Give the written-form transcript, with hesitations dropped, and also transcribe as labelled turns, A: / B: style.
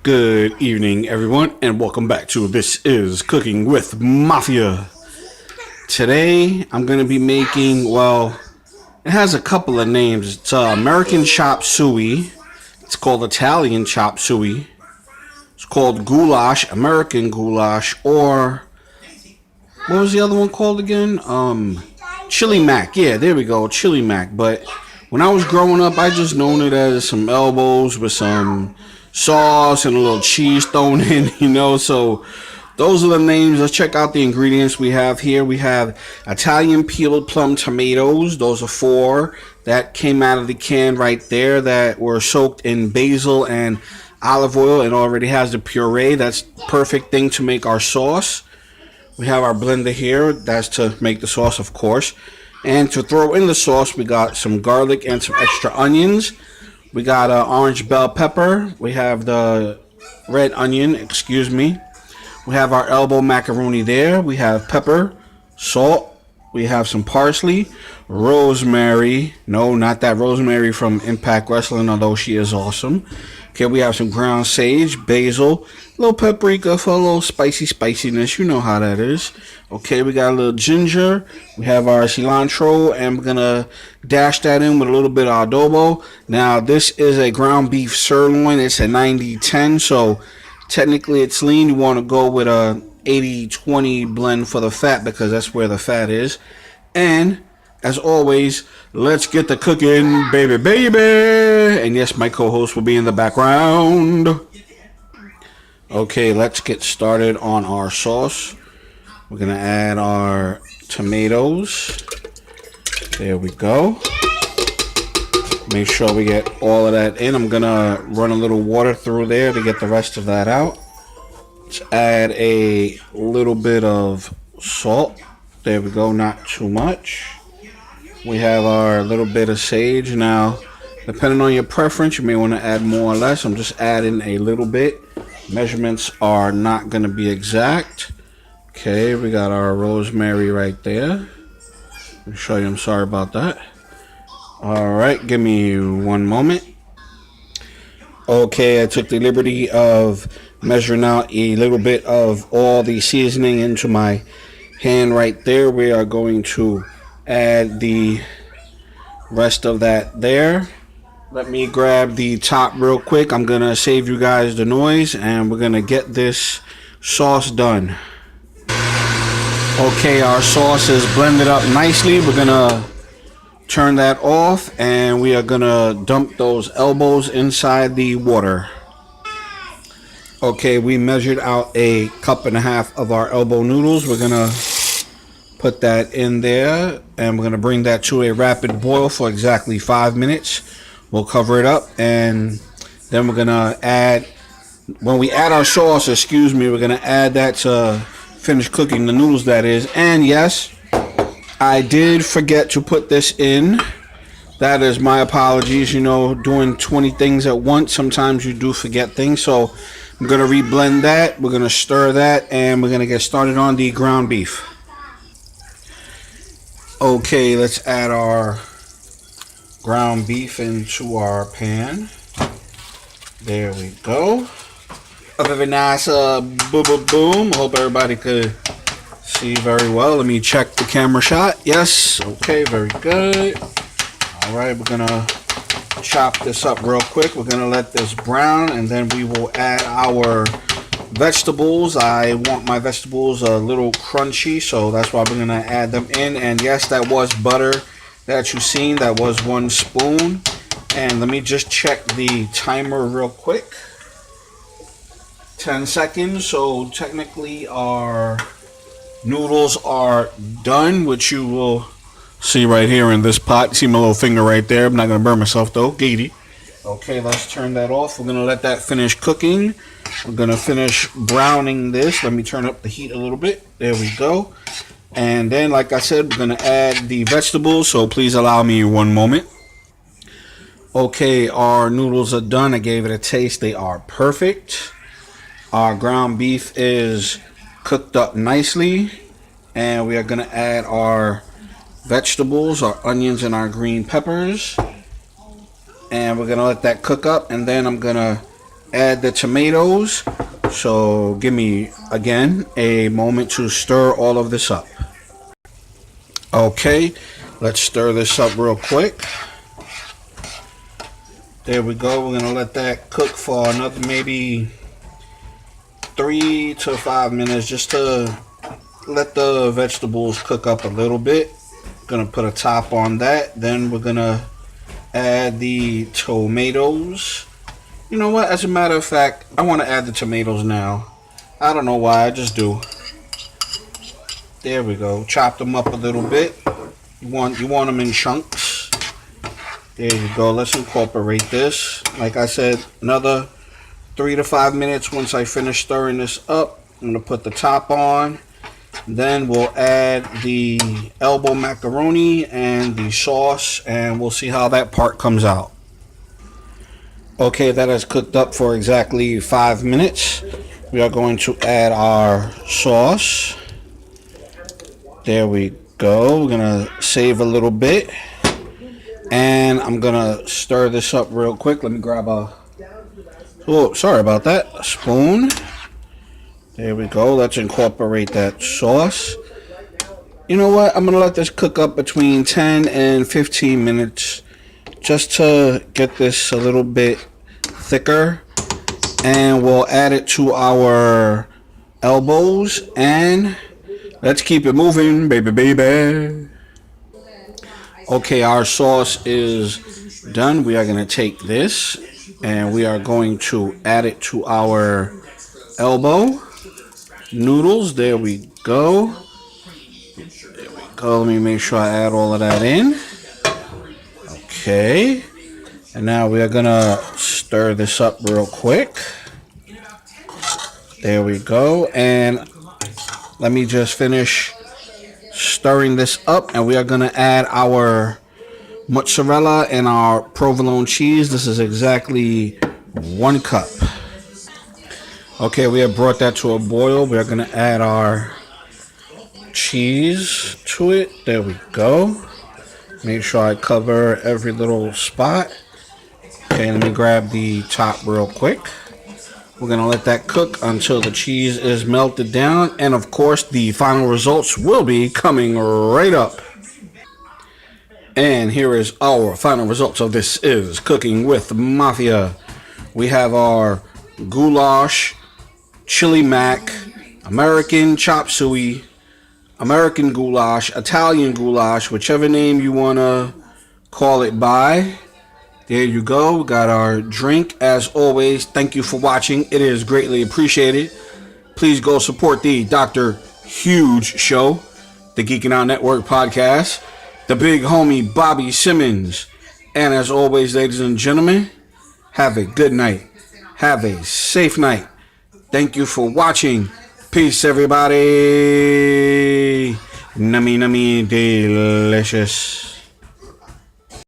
A: Good evening, everyone, and welcome back to This is Cooking with Mafia. Today, I'm going to be making, well, it has a couple of names. It's American chop suey. It's called Italian chop suey. It's called goulash, American goulash, or what was the other one called again? Chili mac. Yeah, there we go, chili mac. But when I was growing up, I just known it as some elbows with some sauce and a little cheese thrown in. So those are the names. Let's check out the ingredients we have here. We have Italian peeled plum tomatoes. Those are 4 that came out of the can right there that were soaked in basil and olive oil. It already has the puree. That's perfect thing to make our sauce. We have our blender here. That's to make the sauce, of course. And to throw in the sauce, we got some garlic and some extra onions. We got orange bell pepper. We have the red onion, excuse me. We have our elbow macaroni there. We have pepper, salt. We have some parsley, rosemary. No, not that rosemary from Impact Wrestling, although she is awesome. Okay, we have some ground sage, basil, a little paprika for a little spiciness. You know how that is. Okay, we got a little ginger. We have our cilantro, and we're going to dash that in with a little bit of adobo. Now, this is a ground beef sirloin. It's a 90-10, so technically it's lean. You want to go with a 80-20 blend for the fat because that's where the fat is. And as always, let's get the cooking, baby. And yes, my co-host will be in the background. Okay, let's get started on our sauce. We're going to add our tomatoes. There we go. Make sure we get all of that in. I'm going to run a little water through there to get the rest of that out. Let's add a little bit of salt. There we go, not too much. We have our little bit of sage. Now, depending on your preference, you may want to add more or less. I'm just adding a little bit. Measurements are not going to be exact. Okay, we got our rosemary right there. Let me show you, I'm sorry about that. Alright, give me one moment. Okay, I took the liberty of measuring out a little bit of all the seasoning into my hand right there. We are going to add the rest of that there. Let me grab the top real quick. I'm gonna save you guys the noise and we're gonna get this sauce done. Okay, our sauce is blended up nicely. We're gonna turn that off and we are gonna dump those elbows inside the water. Okay, we measured out a 1.5 cups of our elbow noodles. We're gonna put that in there and we're gonna bring that to a rapid boil for exactly 5 minutes. We'll cover it up and then we're gonna add, when we add our sauce, we're gonna add that to finish cooking the noodles, that is. And yes, I did forget to put this in. That is my apologies. Doing 20 things at once, sometimes you do forget things. So I'm gonna reblend that, we're gonna stir that, and we're gonna get started on the ground beef. Okay, let's add our ground beef into our pan. There we go. A very nice boom. I hope everybody could see very well. Let me check the camera shot. Yes, okay, very good. All right, we're gonna chop this up real quick. We're gonna let this brown and then we will add our vegetables. I want my vegetables a little crunchy, so that's why we're gonna add them in. And yes, that was butter that you seen. That was 1 spoon. And let me just check the timer real quick. 10 seconds. So technically our noodles are done, which you will see right here in this pot. See my little finger right there. I'm not gonna burn myself though. Giddy. Okay, let's turn that off. We're gonna let that finish cooking. We're gonna finish browning this. Let me turn up the heat a little bit. There we go. And then, like I said, we're gonna add the vegetables, so please allow me 1 moment. Okay, our noodles are done. I gave it a taste. They are perfect. Our ground beef is cooked up nicely. And we are gonna add our vegetables, our onions and our green peppers. And we're gonna let that cook up, and then I'm gonna add the tomatoes. So give me again a moment to stir all of this up. Okay, let's stir this up real quick. There we go. We're gonna let that cook for another maybe 3 to 5 minutes just to let the vegetables cook up a little bit. Gonna put a top on that. Then we're gonna add the tomatoes. You know what? As a matter of fact, I want to add the tomatoes now. I don't know why. I just do. There we go. Chop them up a little bit. You want them in chunks. There you go. Let's incorporate this. Like I said, another 3 to 5 minutes. Once I finish stirring this up, I'm gonna put the top on. Then we'll add the elbow macaroni and the sauce, and we'll see how that part comes out. Okay, that has cooked up for exactly 5 minutes. We are going to add our sauce. There we go. We're gonna save a little bit, and I'm gonna stir this up real quick. Let me grab a sorry about that, a spoon. There we go. Let's incorporate that sauce. You know what? I'm gonna let this cook up between 10 and 15 minutes just to get this a little bit thicker, and we'll add it to our elbows, and let's keep it moving, baby. Okay, our sauce is done. We are going to take this and we are going to add it to our elbow noodles. There we go. There we go. Let me make sure I add all of that in. Okay. And now we are going to stir this up real quick. There we go. And let me just finish stirring this up, and we are going to add our mozzarella and our provolone cheese. This is exactly 1 cup. Okay, we have brought that to a boil. We are going to add our cheese to it. There we go. Make sure I cover every little spot. Okay, let me grab the top real quick. We're going to let that cook until the cheese is melted down. And of course, the final results will be coming right up. And here is our final results of This Is Cooking with Mafia. We have our goulash, chili mac, American chop suey, American goulash, Italian goulash, whichever name you want to call it by. There you go. We got our drink. As always, thank you for watching. It is greatly appreciated. Please go support the Dr. Huge Show, the Geeking Out Network podcast, the big homie Bobby Simmons. And as always, ladies and gentlemen, have a good night. Have a safe night. Thank you for watching. Peace, everybody. Nummy, nummy, delicious.